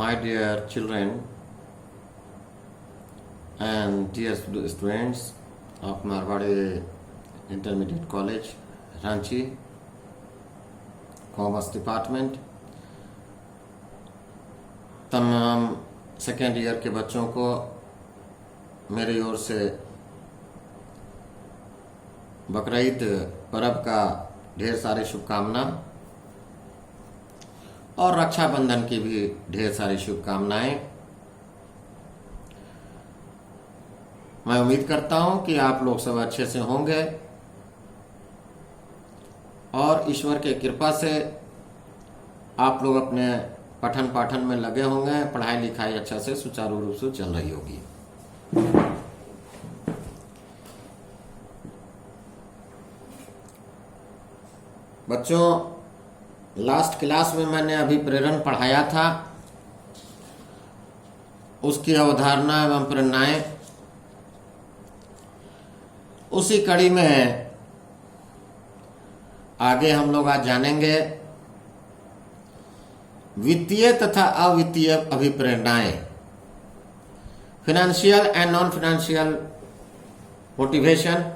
My dear children and dear students of Marwari Intermediate College, Ranchi, Commerce Department, तमाम second year के बच्चों को मेरी ओर से बकरीद पर्व का ढेर सारी शुभकामना और रक्षाबंधन की भी ढेर सारी शुभकामनाएं। मैं उम्मीद करता हूं कि आप लोग सब अच्छे से होंगे और ईश्वर के कृपा से आप लोग अपने पठन पाठन में लगे होंगे, पढ़ाई लिखाई अच्छा से सुचारू रूप से चल रही होगी। बच्चों, लास्ट क्लास में मैंने अभिप्रेरण पढ़ाया था, उसकी अवधारणा एवं प्रेरणाएं। उसी कड़ी में आगे हम लोग आज जानेंगे वित्तीय तथा अवित्तीय अभिप्रेरणाएं, financial and non financial motivation.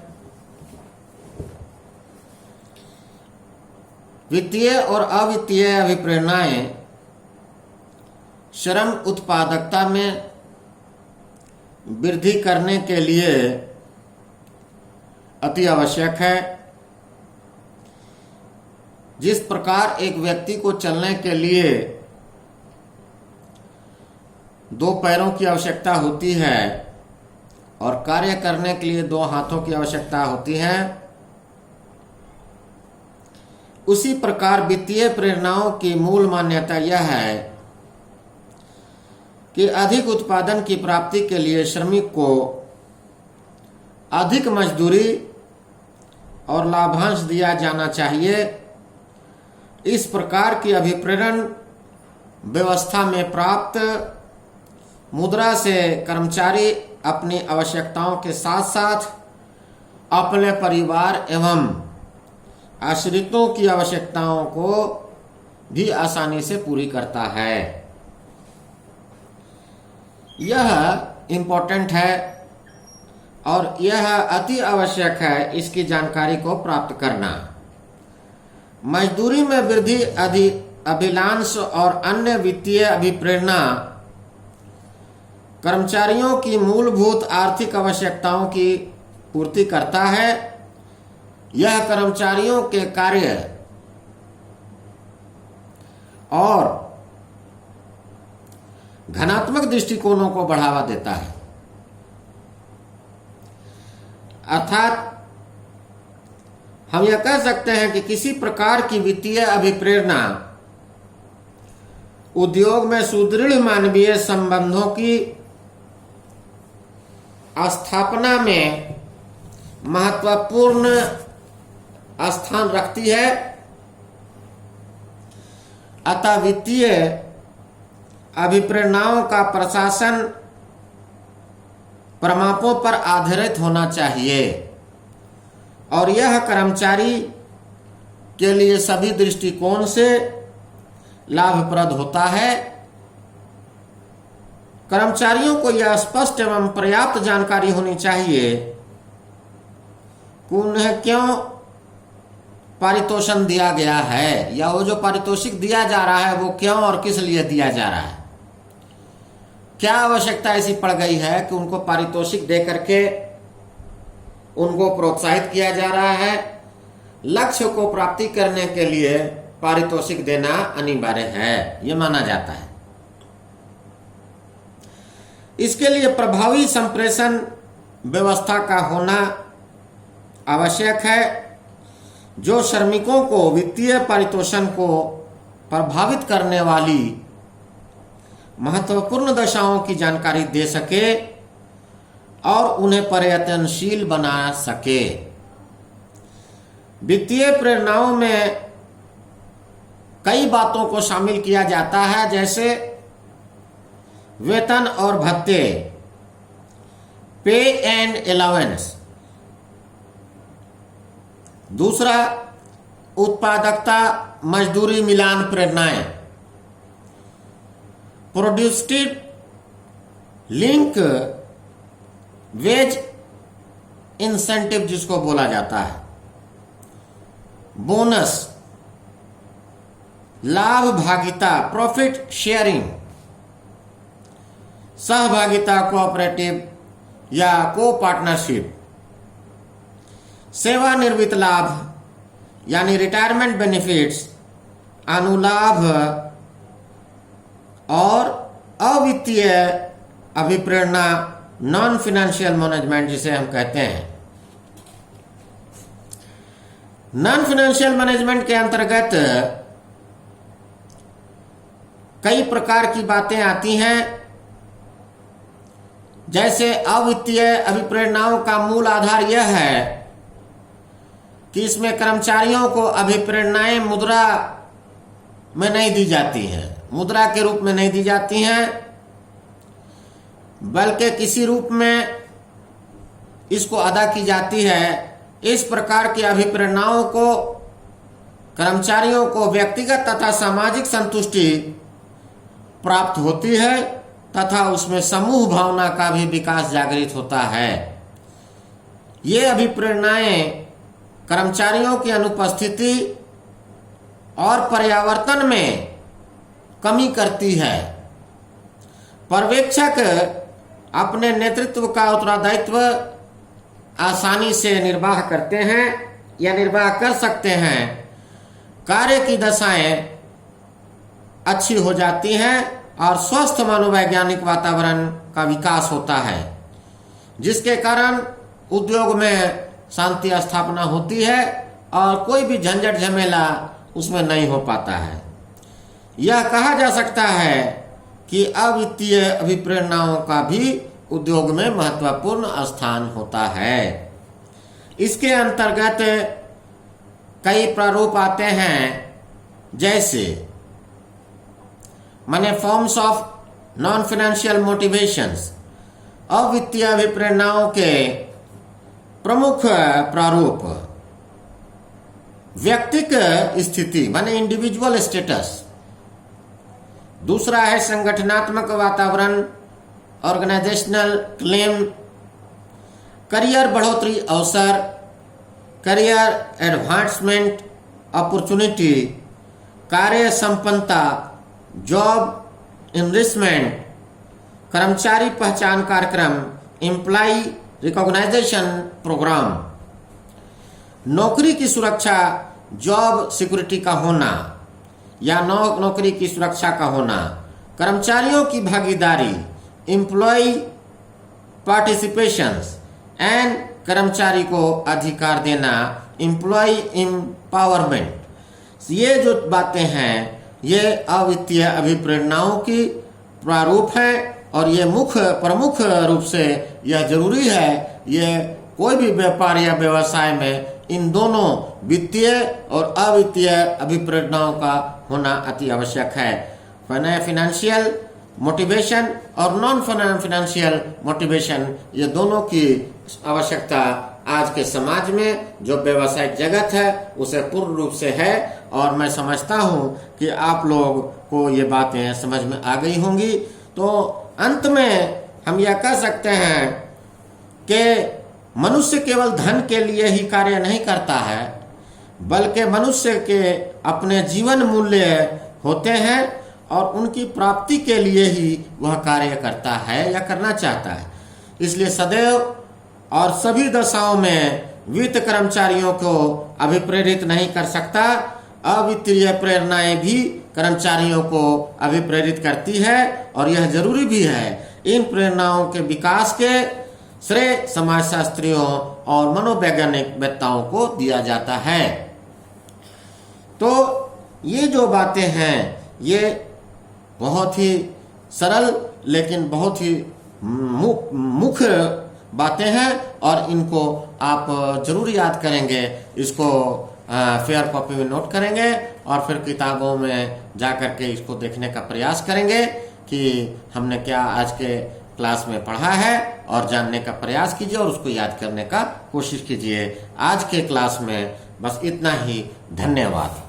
वित्तीय और अवित्तीय अभिप्रेरणाएं श्रम उत्पादकता में वृद्धि करने के लिए अति आवश्यक है। जिस प्रकार एक व्यक्ति को चलने के लिए दो पैरों की आवश्यकता होती है और कार्य करने के लिए दो हाथों की आवश्यकता होती है, उसी प्रकार वित्तीय प्रेरणाओं की मूल मान्यता यह है कि अधिक उत्पादन की प्राप्ति के लिए श्रमिक को अधिक मजदूरी और लाभांश दिया जाना चाहिए। इस प्रकार की अभिप्रेरण व्यवस्था में प्राप्त मुद्रा से कर्मचारी अपनी आवश्यकताओं के साथ साथ अपने परिवार एवं आश्रितों की आवश्यकताओं को भी आसानी से पूरी करता है। यह इम्पोर्टेंट है और यह अति आवश्यक है इसकी जानकारी को प्राप्त करना। मजदूरी में वृद्धि, अभिलाष और अन्य वित्तीय अभिप्रेरणा कर्मचारियों की मूलभूत आर्थिक आवश्यकताओं की पूर्ति करता है। यह कर्मचारियों के कार्य और धनात्मक दृष्टिकोणों को बढ़ावा देता है। अर्थात हम यह कह सकते हैं कि किसी प्रकार की वित्तीय अभिप्रेरणा उद्योग में सुदृढ़ मानवीय संबंधों की स्थापना में महत्वपूर्ण स्थान रखती है। अतः वित्तीय अभिप्रेरणाओं का प्रशासन प्रमापों पर आधारित होना चाहिए और यह कर्मचारी के लिए सभी दृष्टिकोण से लाभप्रद होता है। कर्मचारियों को यह स्पष्ट एवं पर्याप्त जानकारी होनी चाहिए कि उन्हें क्यों पारितोषिक दिया गया है या वो जो पारितोषिक दिया जा रहा है वो क्यों और किस लिए दिया जा रहा है। क्या आवश्यकता ऐसी पड़ गई है कि उनको पारितोषिक दे करके उनको प्रोत्साहित किया जा रहा है। लक्ष्य को प्राप्ति करने के लिए पारितोषिक देना अनिवार्य है, यह माना जाता है। इसके लिए प्रभावी संप्रेषण व्यवस्था का होना आवश्यक है जो श्रमिकों को वित्तीय पारितोषण को प्रभावित करने वाली महत्वपूर्ण दशाओं की जानकारी दे सके और उन्हें प्रयत्नशील बना सके। वित्तीय प्रेरणाओं में कई बातों को शामिल किया जाता है, जैसे वेतन और भत्ते, पे एंड अलाउंस। दूसरा, उत्पादकता मजदूरी मिलान प्रेरणाएं। प्रोड्यूस्टिव लिंक वेज इंसेंटिव जिसको बोला जाता है, बोनस, लाभ भागिता, प्रॉफिट शेयरिंग, सहभागिता, कोऑपरेटिव या को पार्टनरशिप, सेवानिवृत्त लाभ यानी रिटायरमेंट बेनिफिट्स, अनुलाभ और अवित्तीय अभिप्रेरणा, नॉन फाइनेंशियल मैनेजमेंट जिसे हम कहते हैं। नॉन फाइनेंशियल मैनेजमेंट के अंतर्गत कई प्रकार की बातें आती हैं, जैसे अवित्तीय अभिप्रेरणाओं का मूल आधार यह है कि इसमें कर्मचारियों को अभिप्रेरणाएं मुद्रा में नहीं दी जाती हैं, मुद्रा के रूप में नहीं दी जाती हैं, बल्कि किसी रूप में इसको अदा की जाती है। इस प्रकार की अभिप्रेरणाओं को कर्मचारियों को व्यक्तिगत तथा सामाजिक संतुष्टि प्राप्त होती है तथा उसमें समूह भावना का भी विकास जागृत होता है। ये अभिप्रेरणाएं कर्मचारियों की अनुपस्थिति और पर्यावर्तन में कमी करती है। पर्यवेक्षक अपने नेतृत्व का उत्तरदायित्व आसानी से निर्वाह करते हैं या निर्वाह कर सकते हैं। कार्य की दशाएं अच्छी हो जाती हैं और स्वस्थ मनोवैज्ञानिक वातावरण का विकास होता है, जिसके कारण उद्योग में शांति स्थापना होती है और कोई भी झंझट झमेला उसमें नहीं हो पाता है। यह कहा जा सकता है कि अवित्तीय अभिप्रेरणाओं का भी उद्योग में महत्वपूर्ण स्थान होता है। इसके अंतर्गत कई प्रारूप आते हैं, जैसे माने forms of non financial motivations, अवित्तीय अभिप्रेरणाओं के प्रमुख प्रारूप, व्यक्तिक स्थिति माने इंडिविजुअल स्टेटस, दूसरा है संगठनात्मक वातावरण, ऑर्गेनाइजेशनल क्लेम, करियर बढ़ोतरी अवसर, करियर एडवांसमेंट अपॉर्चुनिटी, कार्य संपन्नता, जॉब इनरिचमेंट, कर्मचारी पहचान कार्यक्रम, एम्प्लॉय रिकॉग्नाइजेशन प्रोग्राम, नौकरी की सुरक्षा, जॉब सिक्योरिटी का होना या नौकरी की सुरक्षा का होना, कर्मचारियों की भागीदारी, एम्प्लॉय पार्टिसिपेशंस एंड कर्मचारी को अधिकार देना, एम्प्लॉय एम्पावरमेंट। ये जो बातें हैं ये अवित्तीय अभिप्रेरणाओं की प्रारूप है और ये प्रमुख रूप से यह जरूरी है, ये कोई भी व्यापार या व्यवसाय में इन दोनों वित्तीय और अवित्तीय अभिप्रेरणाओं का होना अति आवश्यक है। फाइनेंशियल मोटिवेशन और नॉन फाइनेंशियल मोटिवेशन, ये दोनों की आवश्यकता आज के समाज में जो व्यावसायिक जगत है उसे पूर्ण रूप से है। और मैं समझता हूं कि आप लोग को ये बातें समझ में आ गई होंगी। तो अंत में हम यह कह सकते हैं कि मनुष्य केवल धन के लिए ही कार्य नहीं करता है, बल्कि मनुष्य के अपने जीवन मूल्य होते हैं और उनकी प्राप्ति के लिए ही वह कार्य करता है या करना चाहता है। इसलिए सदैव और सभी दशाओं में वित्त कर्मचारियों को अभिप्रेरित नहीं कर सकता। अवित्तीय प्रेरणाएं भी कर्मचारियों को अभिप्रेरित करती है और यह जरूरी भी है। इन प्रेरणाओं के विकास के श्रेय समाजशास्त्रियों और मनोवैज्ञानिक वेत्ताओं को दिया जाता है। तो ये जो बातें हैं ये बहुत ही सरल लेकिन बहुत ही मुख्य बातें हैं और इनको आप जरूर याद करेंगे। इसको फेयर कॉपी में नोट करेंगे और फिर किताबों में जा करके इसको देखने का प्रयास करेंगे कि हमने क्या आज के क्लास में पढ़ा है और जानने का प्रयास कीजिए और उसको याद करने का कोशिश कीजिए। आज के क्लास में बस इतना ही। धन्यवाद।